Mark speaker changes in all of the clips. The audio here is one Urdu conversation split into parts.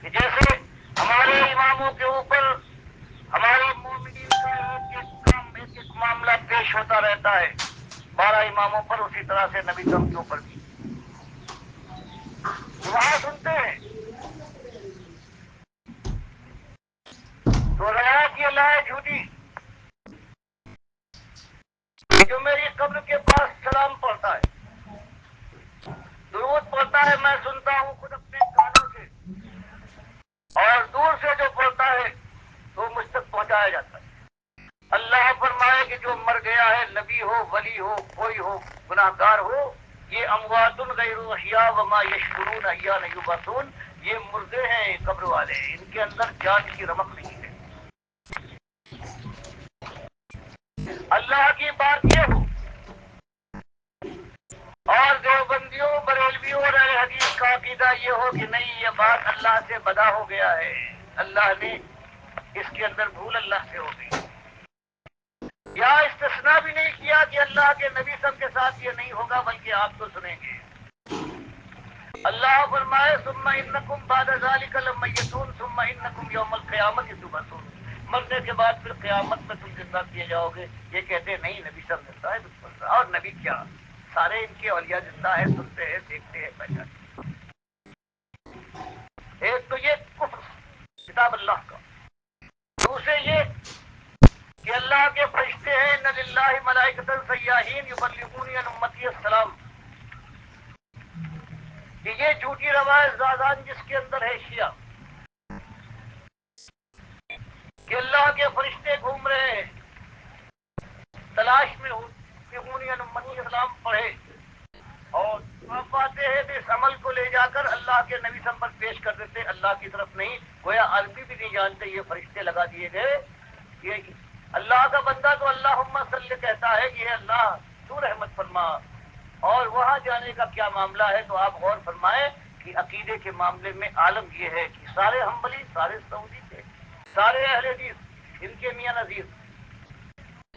Speaker 1: کہ جیسے ہمارے اماموں کے اوپر ہمارے مومنین کا ایک ایک معاملہ پیش ہوتا رہتا ہے 12 اماموں پر، اسی طرح سے نبی کرم کے اوپر بھی وہاں سنتے ہیں تو روایت یہ لائے جھوٹی جو میری قبر کے پاس سلام پڑھتا ہے، درود پڑھتا ہے، میں سنتا ہوں خود اپنے کانوں سے، اور دور سے جو پڑھتا ہے تو مجھ تک پہنچایا جاتا ہے۔ اللہ فرمائے کہ جو مر گیا ہے، نبی ہو، ولی ہو، کوئی ہو، گناہ گار ہو، یہ اموات غیر احیاء وما یشعرون ایان یبعثون، یہ مردے ہیں قبر والے، ان کے اندر جان کی رمق نہیں ہے۔ اللہ کی بات یہ ہو اور دیوبندیوں، بریلویوں اور اہل حدیث کا عقیدہ یہ ہو کہ نہیں، یہ بات اللہ سے بدا ہو گیا ہے، اللہ نے اس کے اندر بھول اللہ سے ہو گئی، یا استثناء بھی نہیں کیا کہ اللہ کے نبی سب کے ساتھ یہ نہیں ہوگا بلکہ آپ تو سنیں گے۔ اللہ فرمائے ثم انکم بعد ذلک لمیتون ثم انکم یوم القیامت تبعثون، مرنے کے بعد پھر قیامت میں تم زندہ کیے جاؤ گے۔ یہ کہتے ہیں نہیں، نبی سب زندہ ہے بالکل، اور نبی کیا، سارے ان کے اولیاء زندہ ہے، سنتے ہیں، دیکھتے ہیں، پہچانتے ہیں۔ ایک تو یہ کفر کتاب اللہ کا، دوسرے یہ کہ اللہ کے فرشتے ہیں ان للہ ملائکۃ سیاحین یبلغون عن امتی السلام، کہ یہ جھوٹی روایت زادان جس کے اندر ہے شیعہ، کہ اللہ کے فرشتے گھوم رہے ہیں تلاش میں یبلغون عن امتی السلام پڑھے، اور آپ آتے ہیں تو اس عمل کو لے جا کر اللہ کے نبی سب پر پیش کر دیتے، اللہ کی طرف نہیں، گویا عربی بھی نہیں جانتے، یہ فرشتے لگا دیے گئے۔ یہ اللہ کا بندہ تو اللہم صلی کہتا ہے کہ یہ اللہ تو رحمت فرما، اور وہاں جانے کا کیا معاملہ ہے؟ تو آپ غور فرمائیں کہ عقیدے کے معاملے میں عالم یہ ہے کہ سارے حنبلی، سارے سعودی تھے، سارے اہل حدیث، ان کے میاں نذیر،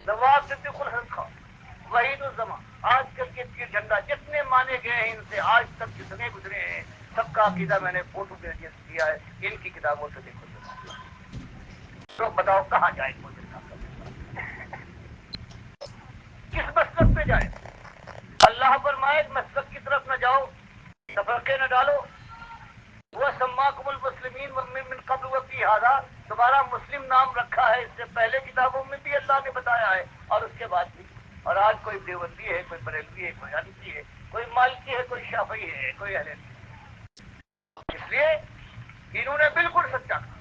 Speaker 1: نواب صدیق الحسن خان، وحید الزمان، آج کل کے پیر جھنڈا، جتنے مانے گئے ہیں ان سے آج تک جتنے گزرے ہیں، سب کا عقیدہ میں نے فوٹو پہ دیا ہے، ان کی کتابوں سے دیکھو تو بتاؤ کہاں جائے کوئی کس مسلک پہ جائے؟ اللہ فرمائے مسلک کی طرف نہ جاؤ، تفرقے نہ ڈالو، وہ سماکم المسلمین من قبل وفی ھذا، تمہارا مسلم نام رکھا ہے، اس سے پہلے کتابوں میں بھی اللہ نے بتایا ہے اور اس کے بعد بھی، اور آج کوئی دیوبندی ہے، کوئی بریلوی ہے، کوئی حنفی ہے، کوئی مالکی ہے، کوئی شافعی ہے، کوئی اہل حدیث ہے۔ اس لیے انہوں نے بالکل سچا کہا،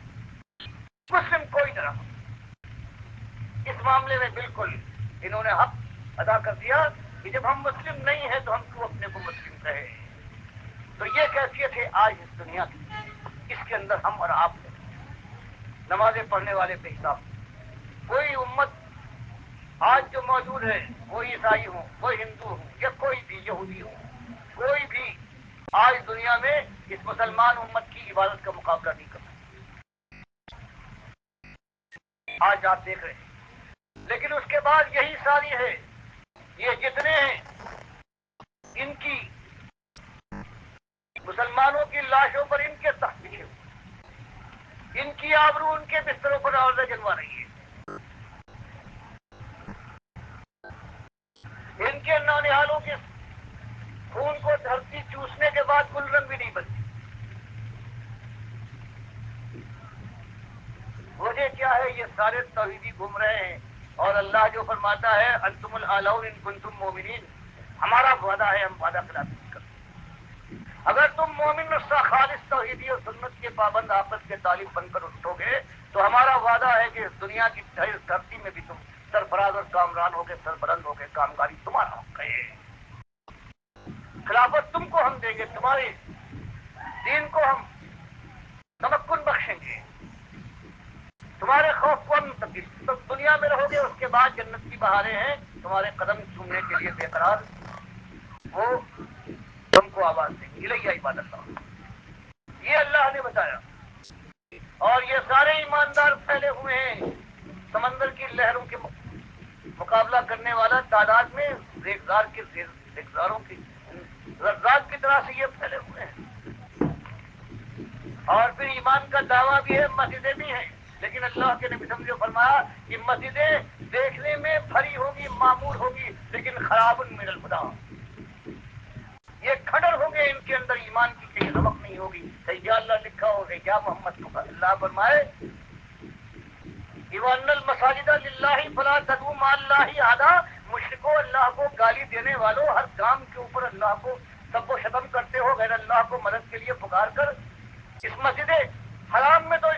Speaker 1: مسلم کوئی نہ رہا، اس معاملے میں بالکل انہوں نے حق ادا کر دیا کہ جب ہم مسلم نہیں ہیں تو ہم کیوں اپنے کو مسلم کہیں۔ تو یہ کیفیت ہے آج اس دنیا کی، اس کے اندر ہم اور آپ ہیں، نمازیں پڑھنے والے بے حساب، کوئی امت آج جو موجود ہے، کوئی عیسائی ہو، کوئی ہندو ہو، یا کوئی بھی یہودی ہو، کوئی بھی آج دنیا میں اس مسلمان امت کی عبادت کا مقابلہ نہیں کر سکتا، آج آپ دیکھ رہے ہیں۔ لیکن اس کے بعد یہی ساری ہے، یہ جتنے ہیں ان کی مسلمانوں کی لاشوں پر ان کے تخت بچھے ہوئے، ان کی آبرو ان کے بستروں پر عورتیں جلوا رہی ہیں، ان کے نونہالوں کے خون کو دھرتی چوسنے کے بعد گل رنگ بھی نہیں بنتی۔ وجہ کیا ہے؟ یہ سارے توحیدی گھوم رہے ہیں، اور اللہ جو فرماتا ہے انتم الاعلون ان کنتم مومنین، ہمارا وعدہ ہے، ہم وعدہ خلافی نہیں کرتے۔ اگر تم مومن اور خالص توحیدی اور سنت کے پابند آفت کے طالب بن کر اٹھو گے تو ہمارا وعدہ ہے کہ اس دنیا کی دھرتی میں بھی تم سرفراز اور کامران ہو گے، سربلند ہو گے، کامگاری تمہارا ہوگا، خلافت تم کو ہم دیں گے، تمہارے دین کو ہم تمکن بخشیں گے، تمہارے خوف کو ہم تبدیل، تم دنیا میں رہو گے، اس کے بعد جنت کی بہاریں ہیں تمہارے قدم چومنے کے لیے بے قرار، وہ تم کو آواز دیں گے، الیہ عباد اللہ، یہ اللہ نے بتایا۔ اور یہ سارے ایماندار پھیلے ہوئے ہیں، سمندر کی لہروں کے مقابلہ کرنے والا تعداد میں ریگزار کے ریگزاروں کی رزاق کی طرح سے یہ پھیلے ہوئے ہیں۔ اور پھر ایمان کا دعویٰ بھی ہے، مسجدیں بھی ہیں، لیکن اللہ کے نبی سمجھو فرمایا کہ مسجدیں دیکھنے میں بھری ہوگی، معمور ہوگی، لیکن خراب من الخدا، یہ کھڑر ہو گئے، ان کے اندر ایمان کی کہیں رمق نہیں ہوگی، کہیں یا اللہ لکھا ہوگا یا محمد کو۔ اللہ فرمائے وَأَنَّ الْمَسَاجِدَ لِلَّهِ فَلَا تَدْعُوا مَعَ اللَّهِ أَحَدًا، مشرکو اللہ کو گالی دینے والوں، ہر کام کے اوپر اللہ کو سب و شتم کرتے ہو، غیر اللہ کو مدد کے لیے پکار کر، اس مسجد حرام میں تو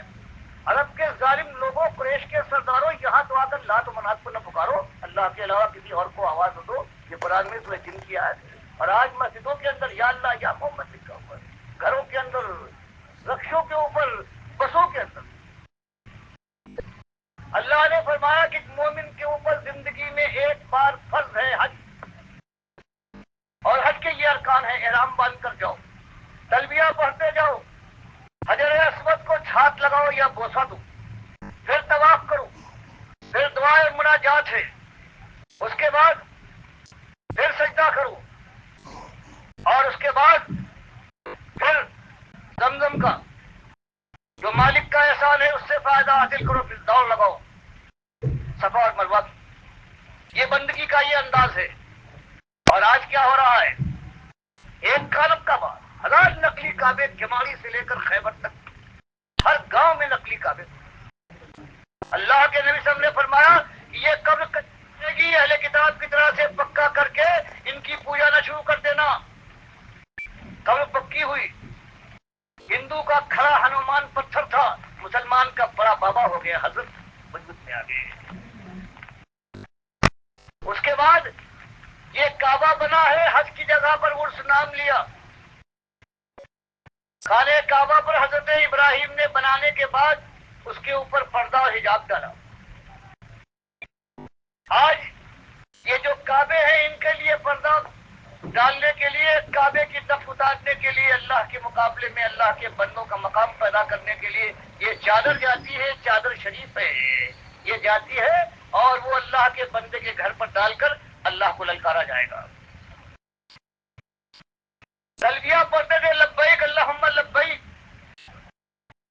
Speaker 1: عرب کے ظالم لوگوں، قریش کے سرداروں، یہاں تو آ کر لات و منات کو نہ پکارو، اللہ کے علاوہ کسی اور کو آواز دو، یہ قرآن میں سورہ جن کی آیت ہے۔ اور آج مسجدوں کے اندر یا اللہ یا محمد لکھا ہوا ہے، گھروں کے اندر، رکشوں کے اوپر، بسوں کے اندر۔ اللہ نے فرمایا کہ مومن کے اوپر زندگی میں ایک بار فرض ہے حج، اور حج کے یہ ارکان ہیں، احرام باندھ کر جاؤ، تلبیہ پڑھتے جاؤ، حجر اسود کو چھات لگاؤ یا بوسہ دو، پھر طواف کرو، پھر دعائے مناجات ہے، اس کے بعد پھر سجدہ کرو، اور اس کے بعد پھر زمزم کا جو مالک کا احسان ہے اس سے فائدہ حاصل کرو، پھر دوڑ لگاؤ صفا اور مروہ کی۔ یہ بندگی کا یہ انداز ہے۔ اور آج کیا ہو رہا ہے؟ ایک کالم کا بعد ہزار نقلی کعبے، کماڑی سے لے کر خیبر تک ہر گاؤں میں نقلی کعبے۔ اللہ کے نبی صلی اللہ علیہ وسلم نے فرمایا کہ یہ قبر کرے گی، اہل کتاب کی طرح سے پکا کر کے ان کی پوجا نہ شروع کر دینا۔ قبر پکی ہوئی، ہندو کا کھڑا ہنومان پتھر تھا، مسلمان کا بڑا بابا ہو گیا، حضرت وجود میں آ گئے۔ اس کے بعد یہ کعبہ بنا ہے، حج کی جگہ پر عرس نام لیا۔ خانہ کعبہ پر حضرت ابراہیم نے بنانے کے بعد اس کے اوپر پردہ اور حجاب ڈالا۔ آج یہ جو کعبے ہیں ان کے لیے پردہ ڈالنے کے لیے، کعبے کی دف اتارنے کے لیے، اللہ کے مقابلے میں اللہ کے بندوں کا مقام پیدا کرنے کے لیے یہ چادر جاتی ہے، چادر شریف ہے، یہ جاتی ہے، اور وہ اللہ کے بندے کے گھر پر ڈال کر اللہ کو للکارا جائے گا۔ تلبیہ پڑھتے تھے لبیک اللہم لبیک،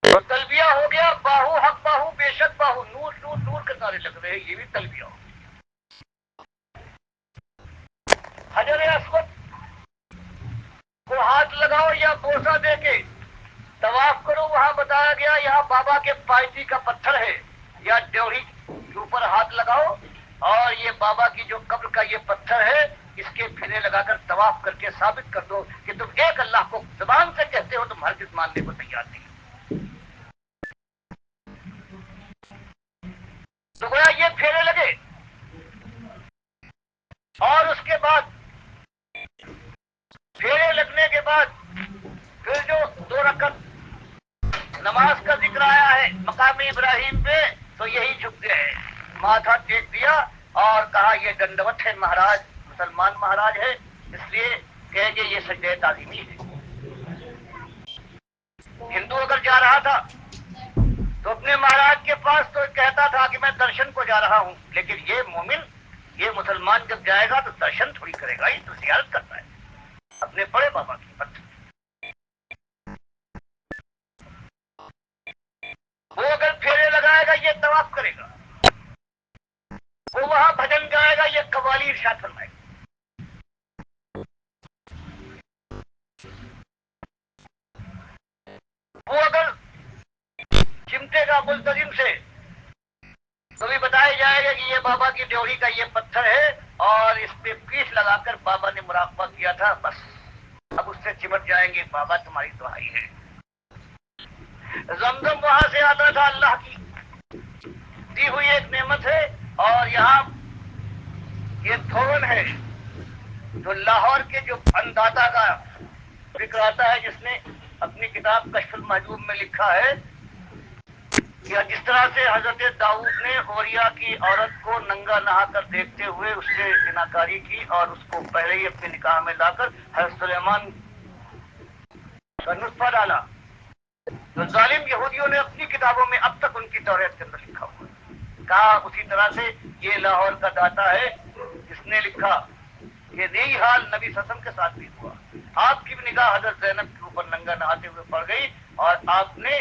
Speaker 1: تو تلبیہ ہو گیا باہو حق باہو بے شک باہو، نور نور نور کے نعرے لگ رہے ہیں، یہ بھی تلبیہ ہو۔ حجر اسود کو ہاتھ لگاؤ یا بوسہ دے کے طواف کرو، وہاں بتایا گیا یہاں بابا کے پائچی کا پتھر ہے، یا ڈیوڑی کے اوپر ہاتھ لگاؤ، اور یہ بابا کی جو قبر کا یہ پتھر ہے، اس کے پھرے لگا کر طواف کر کے ثابت کر دو کہ تم ایک اللہ کو زبان سے کہتے ہو، تم ہرگز ماننے کو تیار نہیں۔ تو گویا یہ پھیرے لگے، اور اس کے بعد پھیرے لگنے کے بعد پھر جو 2 رکعت نماز کا ذکر آیا ہے مقام ابراہیم پہ، تو یہی جھک گئے، ماتھا ٹیک دیا اور کہا یہ دنڈوت ہے مہاراج، مسلمان مہاراج ہے، اس لیے کہ یہ سجدہ تعظیمی ہے۔ ہندو اگر جا رہا تھا تو اپنے مہاراج کے پاس تو کہتا تھا کہ میں درشن کو جا رہا ہوں، لیکن یہ مومن، یہ مسلمان جب جائے گا تو درشن تھوڑی کرے گا، یہ تو زیارت کرتا ہے اپنے بڑے بابا کی پتھر۔ وہ اگر پھیرے لگائے گا یہ طواف کرے گا، وہ وہاں بھجن گائے گا، یہ قوالی ارشاد فرمائے گا۔ وہ اگر چمٹے گا ملتزم سے تو بھی بتایا جائے گا کہ یہ بابا کی ڈیوڑی کا یہ پتھر ہے، اور اس پہ پیس لگا کر بابا نے مراقبہ کیا تھا، بس اب اس سے چمٹ جائیں گے، بابا تمہاری دعائی ہے۔ زمزم وہاں سے آتا تھا، اللہ کی دی ہوئی ایک نعمت ہے، اور یہاں یہ دھون ہے جو لاہور کے جو انداتا کا ذکر آتا ہے، جس نے اپنی کتاب کشف المحجوب میں لکھا ہے کہ جس طرح سے حضرت داؤد نے اوریا کی عورت کو ننگا نہا کر دیکھتے ہوئے اس سے زناکاری کی، اور اس کو پہلے ہی اپنے نکاح میں لا کر حضرت سلیمان کا نطفہ ڈالا، تو ظالم یہودیوں نے اپنی کتابوں میں اب تک ان کی توریت کے اندر لکھا ہوا ہے، کہا اسی طرح سے یہ لاہور کا داتا ہے جس نے لکھا کہ یہی حال نبی صلی اللہ علیہ وسلم کے ساتھ بھی ہوا، آپ کی بھی نگاہ حضرت زینب کے اوپر ننگا نہاتے ہوئے پڑ گئی، اور آپ نے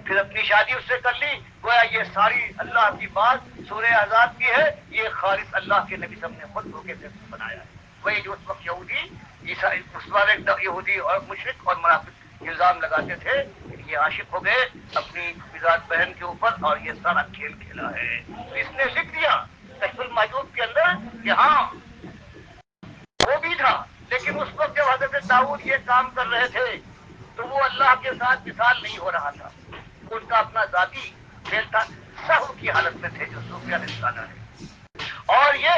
Speaker 1: پھر اپنی شادی اس سے کر لی، گویا یہ ساری اللہ کی بات سورہ احزاب کی ہے، یہ خالص اللہ کے نبی صلی اللہ علیہ وسلم نے خود دھوکے سے بنایا ہے۔ وہی جو اس وقت یہودی عیسائی اس وقت یہودی اور مشرک اور منافق الزام لگاتے تھے کہ یہ عاشق ہو گئے اپنی مزاج بہن کے اوپر اور یہ سارا کھیل کھیلا ہے، تو اس نے لکھ دیا کشف المحجوب کے اندر کہ ہاں وہ بھی تھا، لیکن اس وقت جب حضرت داؤد یہ کام کر رہے تھے تو وہ اللہ کے ساتھ مثال نہیں ہو رہا تھا، ان کا اپنا ذاتی کھیل تھا، سہو کی حالت میں تھے جو صوفیہ نے نکالا ہے۔ اور یہ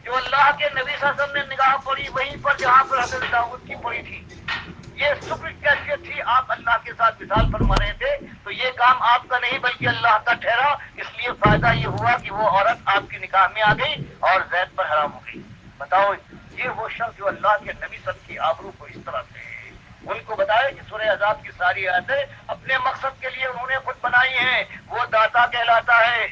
Speaker 1: جو اللہ کے نبی صلی اللہ علیہ وسلم نے نگاہ پڑی وہیں پر جہاں پر حضرت داؤد کی پڑی تھی، یہ شکر کیفیت تھی، آپ اللہ کے ساتھ مثال فرما رہے تھے، تو یہ کام آپ کا نہیں بلکہ اللہ کا ٹھہرا، اس لیے فائدہ یہ ہوا کہ وہ عورت آپ کی نکاح میں آ گئی اور زید پر حرام ہو گئی۔ بتاؤ، یہ وہ شخص جو اللہ کے نبی صلی اللہ علیہ وسلم کی آبرو کو اس طرح سے ان کو بتائے کہ سورہ عذاب کی ساری آیتیں اپنے مقصد کے لیے انہوں نے خود بنائی ہیں، وہ داتا کہلاتا ہے،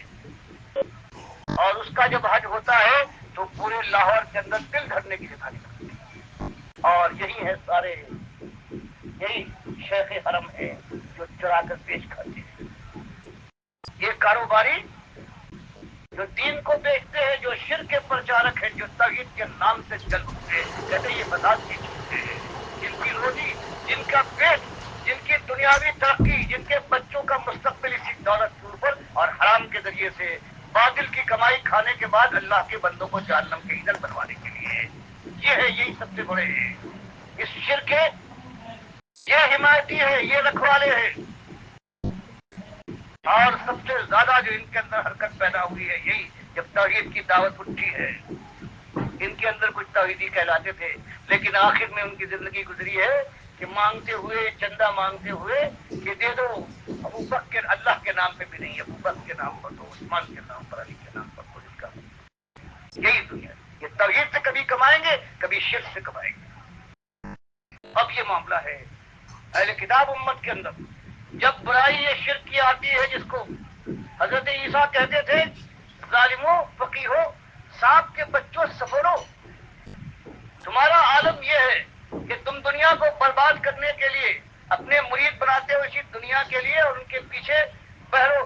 Speaker 1: اور اس کا جب حج ہوتا ہے تو پورے لاہور کے اندر دل دھرنے کی جگہ نکلتی ہے، اور یہی ہے سارے، یہی شیخ حرم ہے جو چرا کر بیچ کھاتے ہیں، یہ کاروباری جو دین کو بیچتے ہیں، جو شرک کے پرچارک ہیں، جو توحید کے نام سے چل اٹھتے ہیں، کہتے ہیں یہ فساد کی چھوٹے ہیں، جن کی روزی، جن کا پیٹ، جن کی دنیاوی ترقی، جن کے بچوں کا مستقبل اسی دولت کے اوپر اور حرام کے ذریعے سے باطل کی کمائی کھانے کے بعد اللہ کے بندوں کو جہنم کے ایندھن بنوانے کے لیے، یہ ہے، یہی سب سے بڑے ہیں اس شرک کے، یہ حمایتی ہے، یہ رکھوالے ہیں، اور سب سے زیادہ جو ان کے اندر حرکت پیدا ہوئی ہے یہی جب توحید کی دعوت اٹھی ہے، ان کے اندر کچھ توحیدی کہلاتے تھے، لیکن آخر میں ان کی زندگی گزری ہے کہ مانگتے ہوئے، چندہ مانگتے ہوئے کہ دے دو ابو بکر، اللہ کے نام پہ بھی نہیں، ابو بکر کے نام پر دو، عثمان کے نام پر، علی کے نام پر دو، جس کا یہی دنیا ہے، یہ توحید سے کبھی کمائیں گے، کبھی شرک سے کمائیں گے۔ اب یہ معاملہ ہے اہل کتاب امت کے اندر، جب برائی یہ شرک کی آتی ہے، جس کو حضرت عیسیٰ کہتے تھے ظالموں، فقیہوں، سانپ کے بچوں، سفروں، تمہارا عالم یہ ہے کہ تم دنیا کو برباد کرنے کے لیے اپنے مرید بناتے ہو اسی دنیا کے لیے، اور ان کے پیچھے بہرو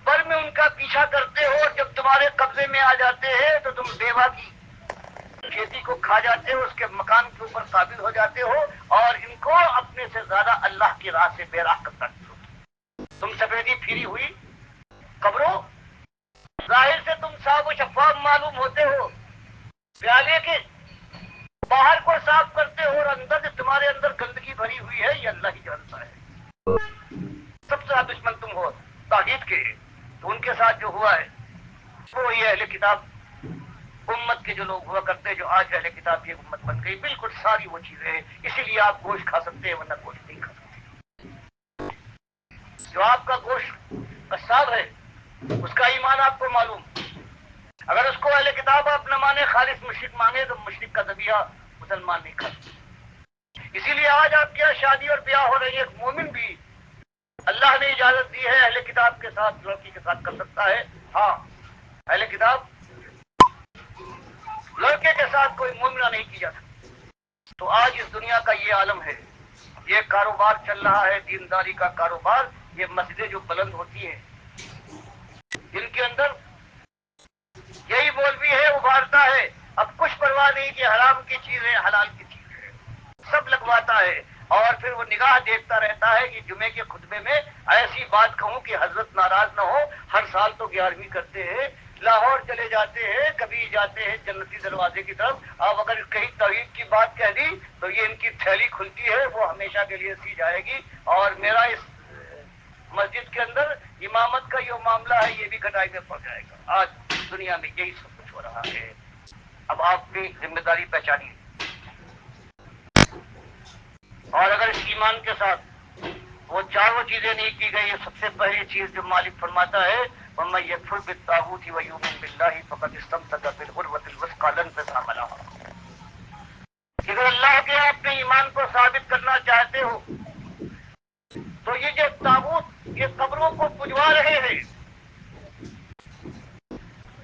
Speaker 1: بر میں ان کا پیچھا کرتے ہو، اور جب تمہارے قبضے میں آ جاتے ہیں تو تم بیوہ کی کھیتی کو کھا جاتے ہو، اس کے مکان کے اوپر قابل ہو جاتے ہو، اور ان کو اپنے سے زیادہ اللہ کی راہ سے بے راہ کرتا ہو۔ تم سفیدی پھری ہوئی قبروں، ظاہر سے تم صاف و شفاف معلوم ہوتے ہو، پیالے کے باہر کو صاف کرتے ہو اور اندر سے تمہارے اندر گندگی بھری ہوئی ہے، یہ اللہ ہی جانتا ہے۔ سب سے زیادہ دشمن تم ہو توحید کے، تو ان کے ساتھ جو ہوا ہے وہ یہ اہل کتاب امت کے جو لوگ ہوا کرتے، جو آج اہل کتاب کی امت بن گئی، بالکل ساری وہ چیزیں ہیں، اسی لیے آپ گوشت کھا سکتے ہیں ورنہ گوشت نہیں کھا سکتے۔ جو آپ کا گوشت قصاب ہے اس کا ایمان آپ کو معلوم، اگر اس کو اہل کتاب آپ نہ مانے، خالص مشرک مانگے، تو مشرک کا ذبیحہ مسلمان نہیں کھا سکتے۔ اسی لیے آج آپ کے یہاں شادی اور بیاہ ہو رہی ہے، ایک مومن بھی اللہ نے اجازت دی ہے اہل کتاب کے ساتھ، لڑکی کے ساتھ کر سکتا ہے، ہاں اہل کتاب لڑکے کے ساتھ کوئی مومنہ نہیں کی جا سکتی۔ تو آج اس دنیا کا یہ عالم ہے، یہ کاروبار چل رہا ہے، دینداری کا کاروبار، یہ مسجدیں جو بلند ہوتی ہیں ان کے اندر یہی مولوی ہے، ابھارتا ہے، اب کچھ پرواہ نہیں کہ حرام کی چیز ہے، حلال کی چیز ہے، سب لگواتا ہے، اور پھر وہ نگاہ دیکھتا رہتا ہے کہ جمعے کے خطبے میں ایسی بات کہوں کہ حضرت ناراض نہ ہو، ہر سال تو 11ویں کرتے ہیں، لاہور چلے جاتے ہیں، کبھی جاتے ہیں جنتی دروازے کی طرف، اب اگر کہیں توحید کی بات کہہ دی تو یہ ان کی تھیلی کھلتی ہے، وہ ہمیشہ کے لیے سی جائے گی، اور میرا اس مسجد کے اندر امامت کا یہ معاملہ ہے یہ بھی کٹائی میں پڑ جائے گا۔ آج دنیا میں یہی سب کچھ ہو رہا ہے۔ اب آپ کی ذمہ داری پہچانی، اور اگر اس ایمان کے ساتھ وہ چاروں چیزیں نہیں کی گئی، سب سے پہلی چیز جو مالک فرماتا ہے وَمَن يَكْفُرْ بِالطَّاغُوتِ وَيُؤْمِنْ بِاللَّهِ فَقَدِ اسْتَمْسَكَ بِالْعُرْوَةِ الْوُثْقَىٰ لَا انفِصَامَ لَهَا۔ اگر اللہ کے اپنے ایمان کو ثابت کرنا چاہتے ہو تو یہ جو طاغوت یہ قبروں کو پجوا رہے ہیں،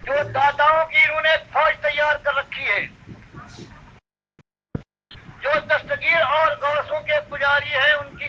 Speaker 1: جو داتاؤں کی انہوں نے فوج تیار کر رکھی ہے، جو دستگیر اور غوثوں کے پجاری ہیں ان کی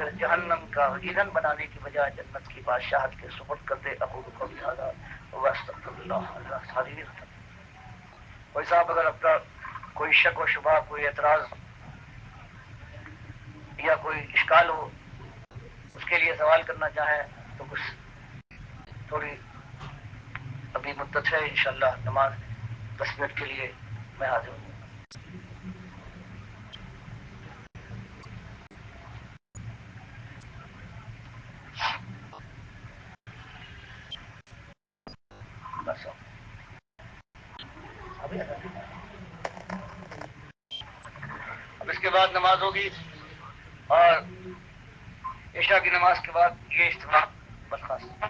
Speaker 1: پھر جہنم کا ایندھن بنانے کی بجائے جنت کی بادشاہت کے سپرد کر دے. اقول قولی ھذا واستغفر اللہ. اللہ ساری کوئی صاحب اگر اپنا کوئی شک و شبہ، کوئی اعتراض یا کوئی اشکال ہو، اس کے لیے سوال کرنا چاہیں تو کچھ تھوڑی ابھی مدت ہے، انشاءاللہ نماز 10 منٹ کے لیے میں حاضر ہوں. بس اب اس کے بعد نماز ہوگی، اور عشاء کی نماز کے بعد یہ اجتماع برخاست.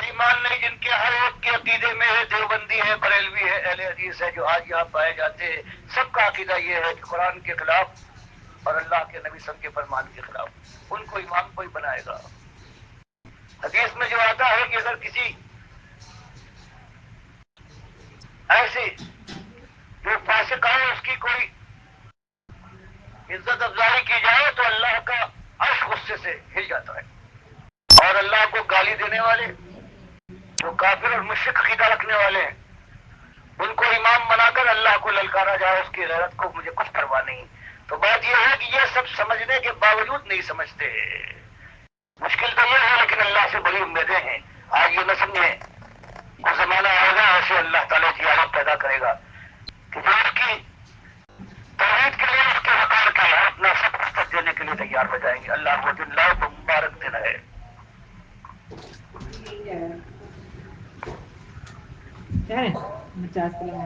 Speaker 1: ایمان نہیں جن کے ہر ایک کے عقیدے میں ہے، دیوبندی ہے، بریلوی ہے، اہل حدیث ہے، جو آج یہاں پائے جاتے ہیں، سب کا عقیدہ یہ ہے کہ قرآن کے خلاف اور اللہ کے نبی صلی اللہ علیہ وسلم کے فرمان کے خلاف ان کو امام کوئی بنائے گا. حدیث میں جو آتا ہے کہ اگر کسی ایسے جو فاسق ہے اس کی کوئی عزت افزائی کی جائے تو اللہ کا عرش غصے سے ہل جاتا ہے، اور اللہ کو گالی دینے والے جو کافر اور مشرک عقیدہ رکھنے والے ہیں ان کو امام بنا کر اللہ کو للکارا جائے، اس کی غیرت کو مجھے کچھ پرواہ نہیں. تو بات یہ ہے کہ یہ سب سمجھنے کے باوجود نہیں سمجھتے. مشکل تو یہ ہے، لیکن اللہ سے بڑی امیدیں ہیں. آج یہ نہ سمجھیں، وہ زمانہ آئے گا ایسے اللہ تعالیٰ کی حالت پیدا کرے گا کہ جو اس کی توحید کے لیے، اس کے وقار کے لیے اپنا سب کچھ تک دینے کے لیے تیار ہو جائیں گے. اللہ کو دن لا تو مبارک دن ہے.
Speaker 2: کیا ہے 50 کلو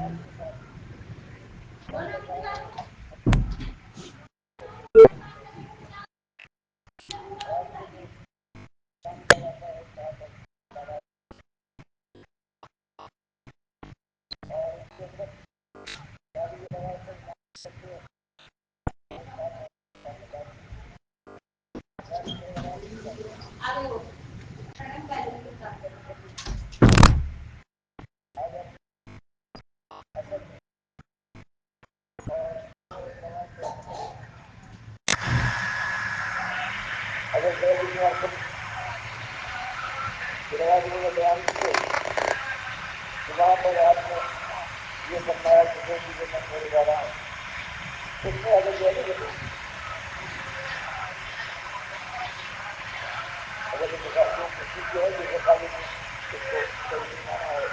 Speaker 1: یہ فرمایا کہ جو چیزیں میں چھوڑے جا رہا ہوں اس میں اگر یہ نہیں لگے، اگر یہ مسافروں کی چیز ہے جو خالی میں اس کو صحیح نہیں مانا ہے،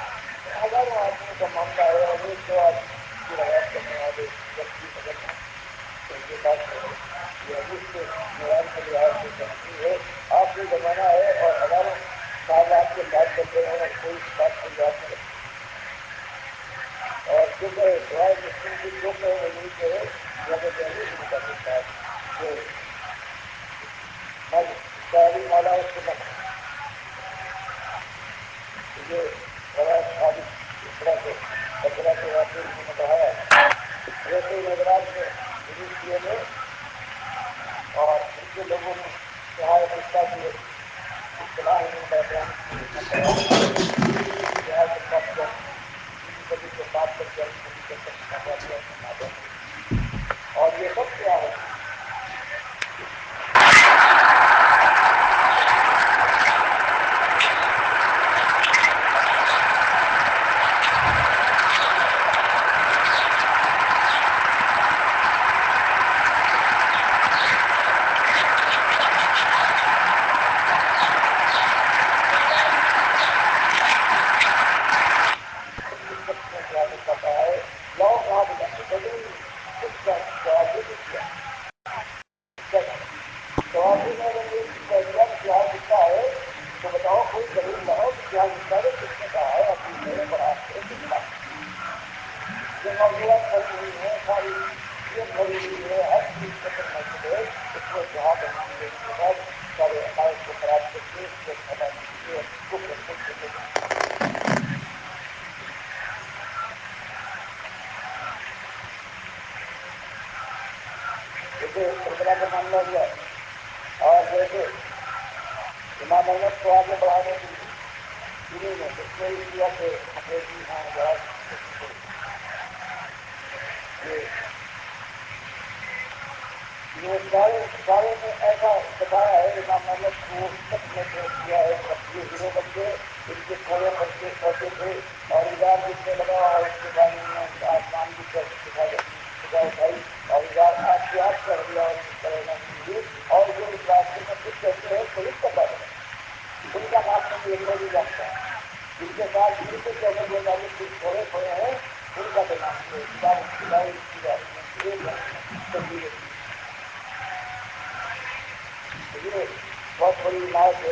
Speaker 1: ہزاروں آدمیوں کا معاملہ ہے، اور ایک دو آدمی کی روایت کرنے والے وقتی اگر ہیں تو یہ بات ہے، یہ حدیث کے معیار کے لحاظ سے صحیح ہے. آخری زمانہ ہے اور ہزاروں سال آپ کے بات کرتے ہیں اور کوئی اس بات کو یاد نہیں رکھتے. اور جو کہ سوائے مسلم کی جو کہ وہ یہی کہ جب دہلی کے مطابق بات کہ میں شاعری مولا اس کے بعد یہ روایت خالی اس طرح سے بچرا کے واقعے انہوں نے بڑھایا ویسے ہی نظرات میں ریلیز کیے گئے، اور ان کے لوگوں نے نہایت رشتہ کی اصطلاح انہوں نے بیان کی نہایت بات کر کبھی کے بات کر کے کبھی کے سب اور یہ سب کیا ہے یہ سارے میں ایسا بتایا ہے امام محمد کو سب نے پیش کیا ہے. یہ ہیرو بچے ان کے تھوڑے بچے چھوٹے تھے اور ادار جتنے لگا اور اس کے بعد انہوں نے آسمان کی طرف صبح اٹھائی اور ادار آسیات کر دیا اور اس طرح ہوئی اور جو اس راستے میں کچھ کہتے ہیں تو اس پتا ہے ان کا نام میں یہ بھی جانتا ہے. جن کے ساتھ ان کے کہنے کے مطابق کچھ تھوڑے تھوڑے ہیں ان کا تو نام یہ بہت بڑی عمارت ہے.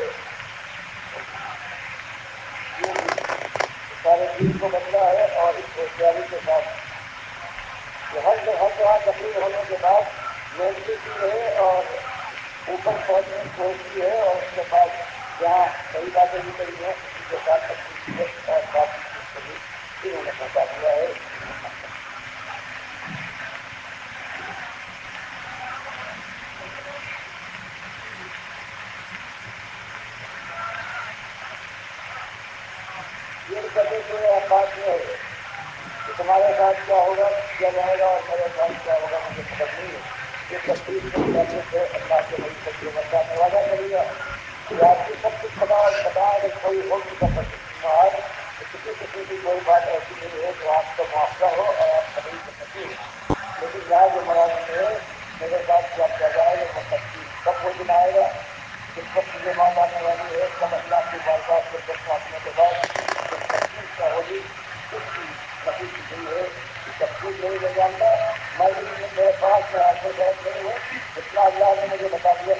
Speaker 1: سارے دین کو بدلا ہے اور اس ہوشیاری کے ساتھ ہر جگہ تقریر ہونے کے بعد محنتی کی ہے اور اوپر پہنچنے کی کوشش کی ہے اور اس کے بعد جہاں صحیح باتیں بھی کہی ہیں اسی کے ساتھ تقریر کی ہے اور باقی چیز کو بھی انہوں نے پہنچا دیا ہے. یہ کبھی کوئی بات یہ ہے کہ تمہارے ساتھ کیا ہوگا کیا جائے گا اور میرے ساتھ کیا ہوگا مجھے خبر نہیں ہے. یہ تقریر سے متعلق ہے. اللہ کے نبی صلی اللہ علیہ وسلم وعدہ کرے گا کہ آپ کی سب کچھ پتا اگر کوئی ہو بھی سفر باہر تو کسی قسم کی کوئی بات ایسی نہیں ہے جو آپ کا معافرہ ہو اور آپ قبول کر سکیں. لیکن یہاں جو مراد ہے میرے ساتھ کیا کیا جائے گا وہ تقریر کب وہ دن آئے گا جس وقت یہ بات آنے والی ہے کب اللہ کی بارگاہ کے جب پہنچنے کے بعد جب تقریر کیا ہوگی اس کی نفی کی گئی ہے کہ تقریر نہیں لے جانتا میں میرے پاس میں آپ کو غلط نہیں ہے اتنا اللہ نے مجھے بتا دیا